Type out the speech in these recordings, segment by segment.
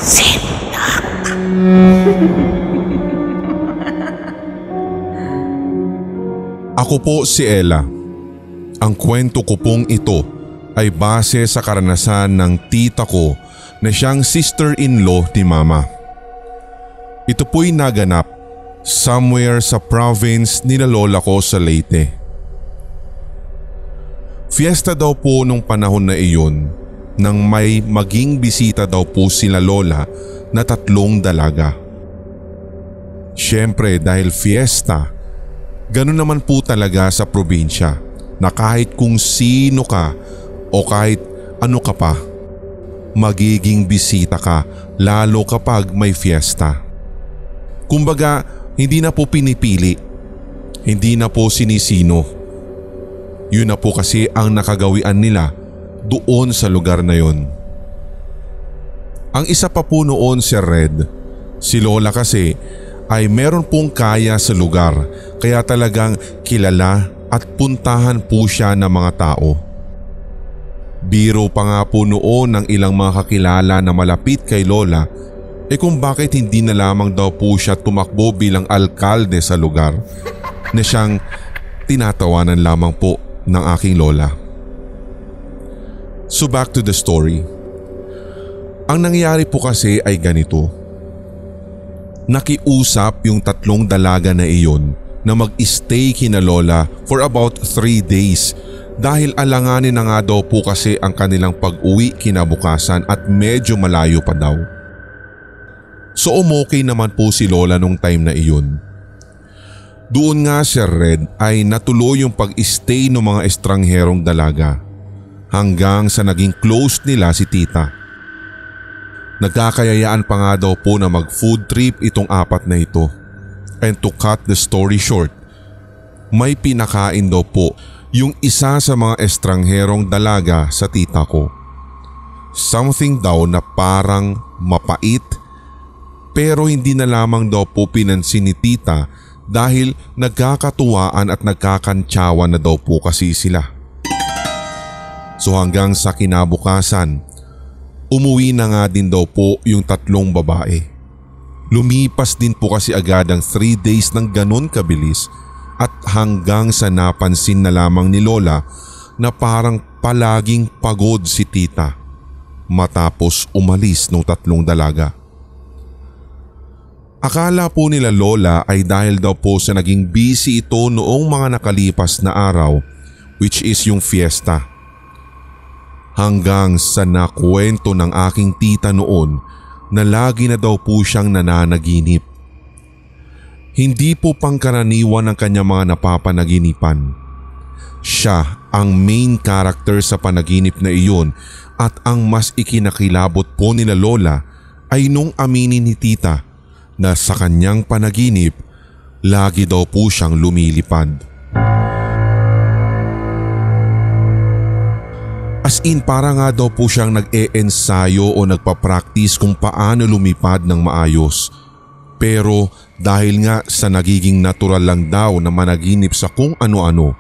Sindak. Ako po si Ella. Ang kwento ko pong ito ay base sa karanasan ng tita ko na siyang sister-in-law ni Mama. Ito po'y naganap somewhere sa province nila lola ko sa Leyte. Fiesta daw po nung panahon na iyon nang may maging bisita daw po sila lola na 3 dalaga. Siyempre dahil fiesta, ganun naman po talaga sa probinsya na kahit kung sino ka o kahit ano ka pa, magiging bisita ka lalo kapag may fiesta. Kumbaga, hindi na po pinipili, hindi na po sinisino. Yun na po kasi ang nakagawian nila doon sa lugar na yun. Ang isa pa po noon si Red, si Lola kasi ay meron pong kaya sa lugar kaya talagang kilala at puntahan po siya ng mga tao. Biro pa nga po noon ng ilang mga kakilala na malapit kay Lola kung bakit hindi na lamang daw po siya tumakbo bilang alkalde sa lugar na siyang tinatawanan lamang po ng aking lola. So back to the story. Ang nangyari po kasi ay ganito. Nakiusap yung 3 dalaga na iyon na mag-stay kina lola for about 3 days dahil alanganin na nga daw po kasi ang kanilang pag-uwi kinabukasan at medyo malayo pa daw. So umokay naman po si lola nung time na iyon. Doon nga Sir Red ay natuloy yung pag-stay ng mga estrangherong dalaga hanggang sa naging close nila si tita. Nagkakayayaan pa nga daw po na mag-food trip itong 4 na ito. And to cut the story short, may pinakain daw po yung isa sa mga estrangherong dalaga sa tita ko. Something daw na parang mapait pero hindi na lamang daw po pinansin ni tita dahil nagkakatuwaan at nagkakantsawan na daw po kasi sila. So hanggang sa kinabukasan, umuwi na nga din daw po yung 3 babae. Lumipas din po kasi agad ang 3 days ng ganon kabilis at hanggang sa napansin na lamang ni Lola na parang palaging pagod si tita matapos umalis ng 3 dalaga. Akala po nila Lola ay dahil daw po sa naging busy ito noong mga nakalipas na araw, which is yung fiesta. Hanggang sa nakwento ng aking tita noon na lagi na daw po siyang nananaginip. Hindi po pangkaraniwan ang kanyang mga napapanaginipan. Siya ang main character sa panaginip na iyon at ang mas ikinakilabot po nila Lola ay nung aminin ni tita na sa kanyang panaginip, lagi daw po siyang lumilipad. As in para nga daw po siyang nag-e-ensayo o nagpa-practice kung paano lumipad ng maayos. Pero dahil nga sa nagiging natural lang daw na managinip sa kung ano-ano,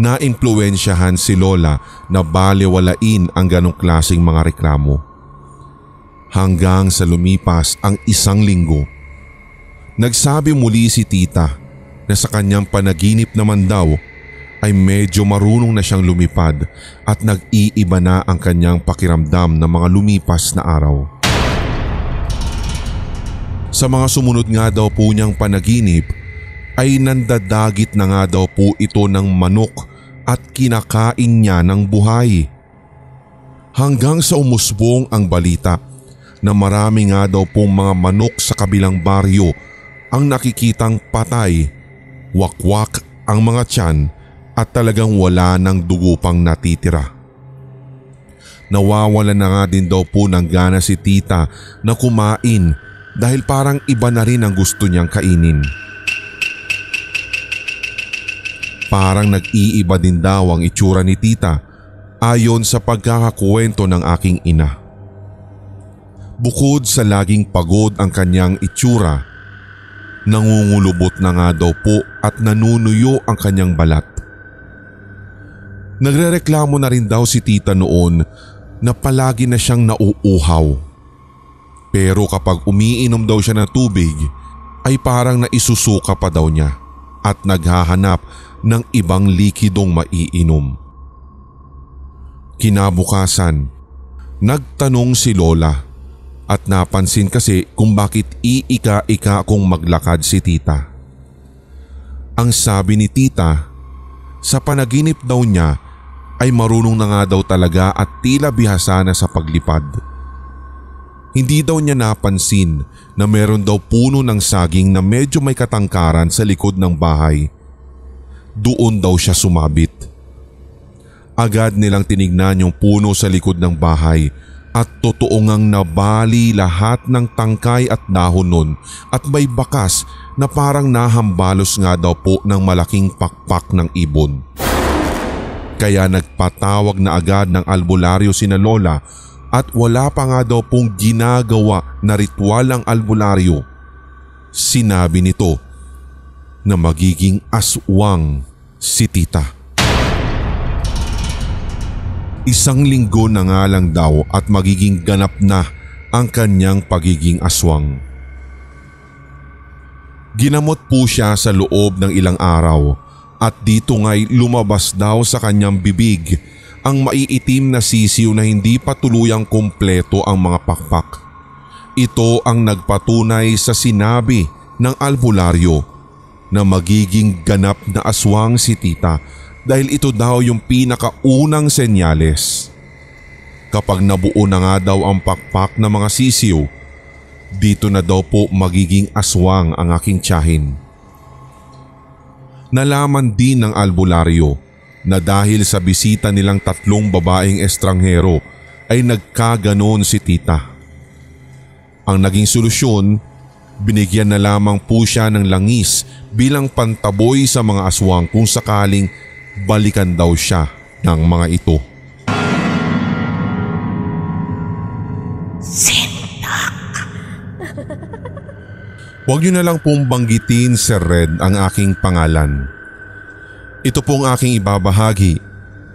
na-impluwensyahan si Lola na balewalain ang ganong klaseng mga reklamo. Hanggang sa lumipas ang 1 linggo, nagsabi muli si tita na sa kanyang panaginip naman daw ay medyo marunong na siyang lumipad at nag-iiba na ang kanyang pakiramdam ng mga lumipas na araw. Sa mga sumunod nga daw po niyang panaginip ay nandadagit na nga daw po ito ng manok at kinakain niya ng buhay. Hanggang sa umusbong ang balita na marami nga daw pong mga manok sa kabilang baryo ang nakikitang patay, wakwak ang mga tiyan at talagang wala ng dugo pang natitira. Nawawala na nga din daw po ng gana si tita na kumain dahil parang iba na rin ang gusto niyang kainin. Parang nag-iiba din daw ang itsura ni tita ayon sa pagkakakwento ng aking ina. Bukod sa laging pagod ang kanyang itsura, nangungulubot na nga daw po at nanunuyo ang kanyang balat. Nagrereklamo na rin daw si tita noon na palagi na siyang nauuhaw. Pero kapag umiinom daw siya ng tubig ay parang naisusuka pa daw niya at naghahanap ng ibang likidong maiinom. Kinabukasan, nagtanong si Lola at napansin kasi kung bakit iika-ika kung maglakad si tita. Ang sabi ni tita, sa panaginip daw niya ay marunong na nga daw talaga at tila bihasa na sa paglipad. Hindi daw niya napansin na meron daw puno ng saging na medyo may katangkaran sa likod ng bahay. Doon daw siya sumabit. Agad nilang tinignan yung puno sa likod ng bahay at totoo ngang nabali lahat ng tangkay at dahon nun at may bakas na parang nahambalos nga daw po ng malaking pakpak ng ibon. Kaya nagpatawag na agad ng albularyo sina Lola at wala pa nga daw pong ginagawa na ritual ang albularyo. Sinabi nito na magiging aswang si tita. Isang linggo na nga lang daw at magiging ganap na ang kanyang pagiging aswang. Ginamot po siya sa loob ng ilang araw at dito nga'y lumabas daw sa kanyang bibig ang maiitim na sisiw na hindi pa tuluyang kumpleto ang mga pakpak. Ito ang nagpatunay sa sinabi ng albularyo na magiging ganap na aswang si tita dahil ito daw yung pinakaunang senyales. Kapag nabuo na nga daw ang pakpak ng mga sisiw, dito na daw po magiging aswang ang aking tiyahin. Nalaman din ng albularyo na dahil sa bisita nilang 3 babaeng estranghero ay nagkaganon si tita. Ang naging solusyon, binigyan na lamang po siya ng langis bilang pantaboy sa mga aswang kung sakaling balikan daw siya ng mga ito. Huwag niyo na lang pong banggitin, Sir Red, ang aking pangalan. Ito pong aking ibabahagi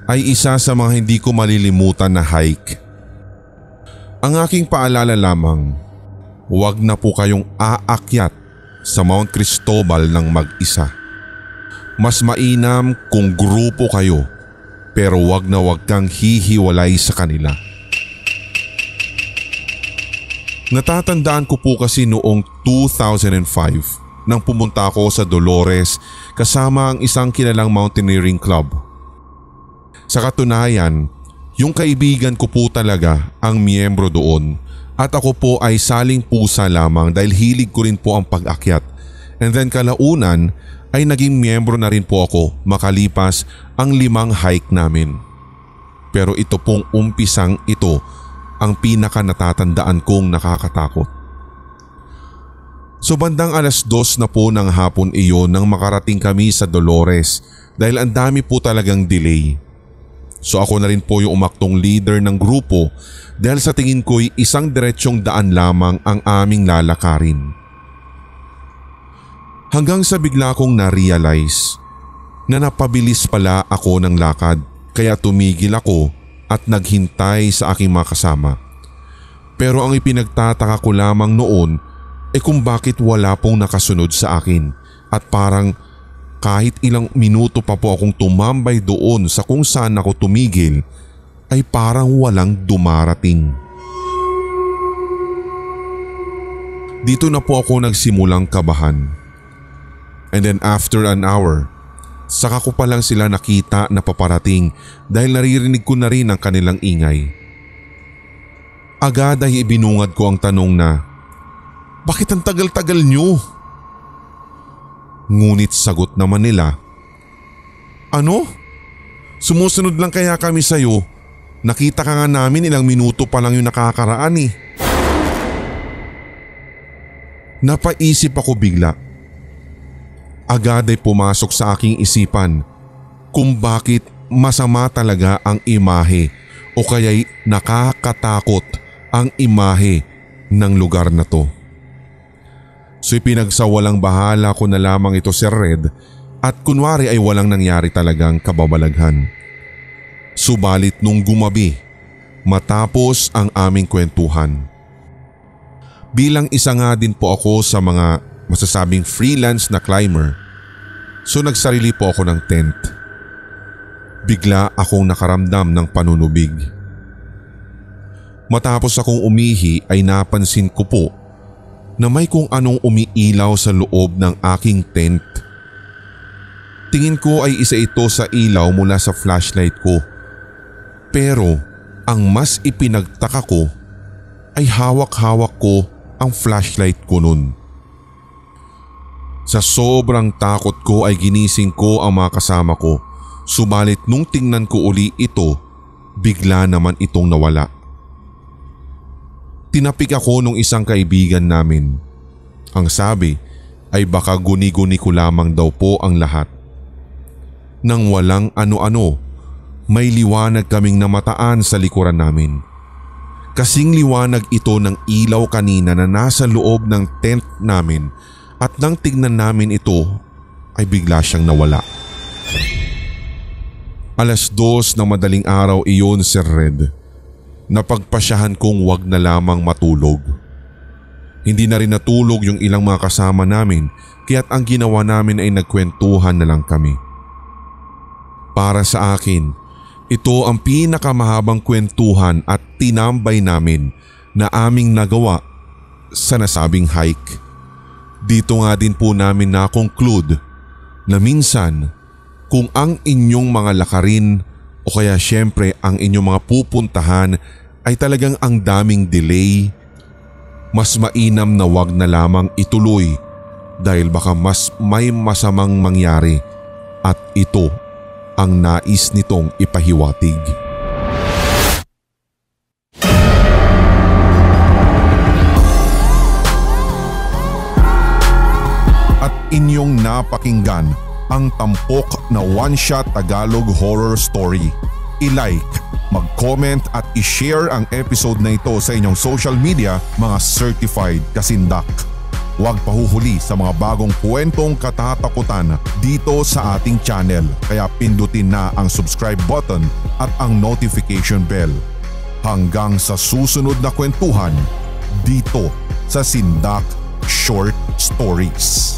ay isa sa mga hindi ko malilimutan na hike. Ang aking paalala lamang, huwag na po kayong aakyat sa Mount Cristobal ng mag-isa. Mas mainam kung grupo kayo pero huwag kang hihiwalay sa kanila. Natatandaan ko po kasi noong 2005 nang pumunta ako sa Dolores kasama ang isang kilalang mountaineering club. Sa katunayan, yung kaibigan ko po talaga ang miyembro doon at ako po ay saling pusa lamang dahil hilig ko rin po ang pag-akyat. And then kalaunan ay naging miyembro na rin po ako makalipas ang 5 hike namin. Pero ito pong umpisang ito ang pinaka natatandaan kong nakakatakot. So bandang 2:00 na po ng hapon iyon nang makarating kami sa Dolores dahil ang dami po talagang delay. So ako na rin po yung umaktong leader ng grupo dahil sa tingin ko'y isang diretsyong daan lamang ang aming lalakarin. Hanggang sa bigla kong na-realize na napabilis pala ako ng lakad kaya tumigil ako at naghintay sa aking mga kasama. Pero ang ipinagtataka ko lamang noon kung bakit wala pong nakasunod sa akin at parang kahit ilang minuto pa po akong tumambay doon sa kung saan ako tumigil ay parang walang dumarating. Dito na po ako nagsimulang kabahan. And then after an hour, saka ko pa lang sila nakita na paparating dahil naririnig ko na rin ang kanilang ingay. Agad ay ibinungad ko ang tanong na, "Bakit ang tagal-tagal nyo?" Ngunit sagot naman nila, "Ano? Sumusunod lang kaya kami sa'yo. Nakita ka nga namin ilang minuto pa lang yung nakakaraan eh." Napaisip ako bigla. Agad ay pumasok sa aking isipan kung bakit masama talaga ang imahe o kaya'y nakakatakot ang imahe ng lugar na to. So ipinagsawalang bahala ko na lamang ito, Sir Red, at kunwari ay walang nangyari talagang kababalaghan. Subalit nung gumabi, matapos ang aming kwentuhan, Bilang isa nga din po ako sa mga masasabing freelance na climber, so nagsarili po ako ng tent. Bigla akong nakaramdam ng panunubig. Matapos akong umihi ay napansin ko po na may kung anong umiilaw sa loob ng aking tent. Tingin ko ay isa ito sa ilaw mula sa flashlight ko. Pero ang mas ipinagtaka ko ay hawak-hawak ko ang flashlight ko nun. Sa sobrang takot ko ay ginising ko ang mga kasama ko, subalit nung tingnan ko uli ito, bigla naman itong nawala. Tinapik ako nung isang kaibigan namin. Ang sabi ay baka guni-guni ko lamang daw po ang lahat. Nang walang ano-ano, may liwanag kaming namataan sa likuran namin. Kasing liwanag ito ng ilaw kanina na nasa loob ng tent namin at nang tignan namin ito ay bigla siyang nawala. 2:00 ng madaling araw iyon, Sir Red. Napagpasyahan kong wag na lamang matulog. Hindi na rin natulog yung ilang mga kasama namin kaya't ang ginawa namin ay nagkwentuhan na lang kami. Para sa akin, ito ang pinakamahabang kwentuhan at tinambay namin na aming nagawa sa nasabing hike. Dito nga din po namin na-conclude na minsan kung ang inyong mga lakarin o kaya syempre ang inyong mga pupuntahan ay talagang ang daming delay, mas mainam na wag na lamang ituloy dahil baka mas may masamang mangyari at ito ang nais nitong ipahiwatig. At inyong napakinggan ang tampok na one-shot Tagalog horror story. I-like, mag-comment at i-share ang episode na ito sa inyong social media, mga certified kasindak. Huwag pahuhuli sa mga bagong kwentong katatakutan dito sa ating channel kaya pindutin na ang subscribe button at ang notification bell. Hanggang sa susunod na kwentuhan dito sa Sindak Short Stories.